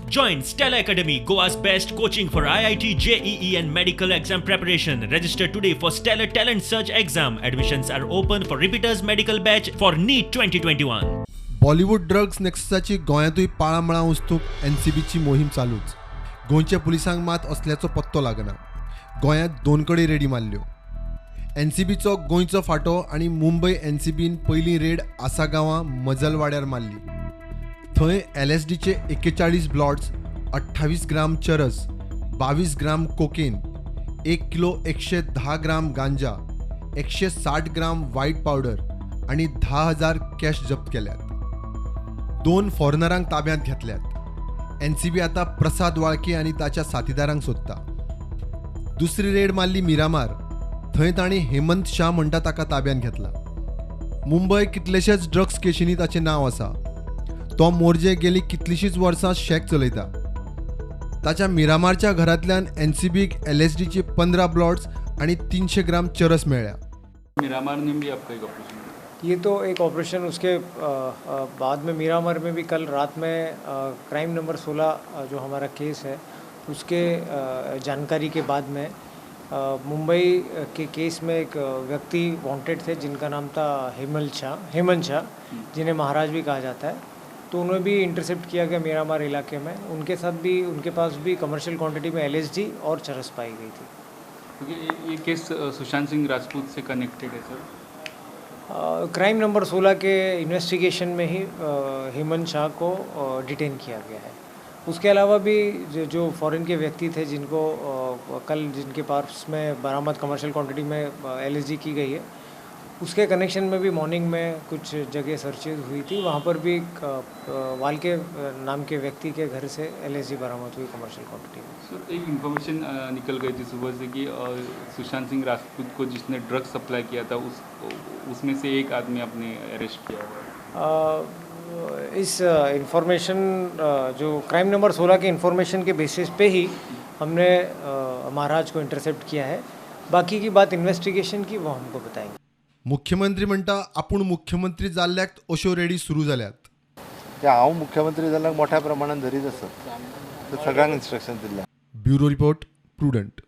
Join Stella Academy, Goa's best coaching for IIT, JEE and medical exam preparation. Register today for Stellar Talent Search exam. Admissions are open for repeaters medical batch for NEET 2021. Bollywood drugs नेक्ससाची गोंयांतूय पाळामळा उस्तूक एनसीबीची मोहीम चालूच. गोंयच्या पुलिसांक मात असल्याचो पत्तो लागना. गोंयांत 2 कडे रेडी मारल्यो. एनसीबीचो गोंयचो फाटो आनी मुंबय एनसीबीन पयलीं रेड आसा गांवां मजलवाड्यार मारली. थंय LSDचे 41 ब्लॉट्स, 28 ग्राम चरस, 22 ग्राम कोकेन, 1 किलो 110 ग्राम गांजा, 160 ग्राम व्हाईट पावडर आणि 10,000 कॅश जप्त केल्यात. 2 फॉरेनरांक ताब्यांत घेतल्यात. एनसीबी आता प्रसाद वाळके आणि ताच्या साथीदारांक सोदता. दुसरी रेड मारली मिरामार. थंय ताणी हेमंत शाह म्हणटा ताका ताब्यांत घेतला. मुंबय कितलेशेच ड्रग्स केशींनी ताचें नांव आसा. तो मोर्जे गेली कितलीशींच वर्सां शेक चलयता. ताच्या मिरामारच्या घरांतल्यान एनसीबीक LSDचे 15 ब्लॉट्स आणि 300 ग्राम चरस मेळ्ळ्या. मिरामार ने भी आपका एक ऑपरेशन, ये तो एक ऑपरेशन उसके बाद में मिरामार में भी कल रात में क्राइम नंबर 16 जो हमारा केस है उसके जानकारी के बाद में मुंबई के केस में एक व्यक्ति वांटेड थे जिनका नाम था हेमंत शाह, जिन्हें महाराज भी कहा जाता है. तो उन्हें भी इंटरसेप्ट किया गया मिरामार इलाके में. उनके पास भी कमर्शियल क्वांटिटी में LSD और चरस पाई गई थी. क्योंकि ये केस सुशांत सिंह राजपूत से कनेक्टेड है सर. क्राइम नंबर 16 के इन्वेस्टिगेशन में ही हेमंत शाह को डिटेन किया गया है. उसके अलावा भी जो फॉरेन के व्यक्ति थे जिनके पास में बरामद कमर्शियल क्वांटिटी में LSD की गई है, उसके कनेक्शन में भी मॉर्निंग में कुछ जगह सर्चेज हुई थी. वहाँ पर भी वाल्के नाम के व्यक्ति के घर से LSD बरामद हुई कमर्शियल क्वांटिटी में. सर एक इन्फॉर्मेशन निकल गई थी सुबह से कि सुशांत सिंह राजपूत को जिसने ड्रग सप्लाई किया था उसमें से एक आदमी आपने अरेस्ट किया हुआ है. इस इंफॉर्मेशन जो क्राइम नंबर 16 के इंफॉर्मेशन के बेसिस पे ही हमने महाराज को इंटरसेप्ट किया है. बाकी की बात इन्वेस्टिगेशन की वो हमको बताएंगे. मुख्यमंत्री म्हणटा आपूण मुख्यमंत्री जाल्ल्याक अश्यो रेडी सुरू जाल्यात. हांव मुख्यमंत्री जाल्ल्याक मोठ्या प्रमाणात धरीत आसत. सगळ्यांक इन्स्ट्रक्शन दिल्या. Bureau report prudent.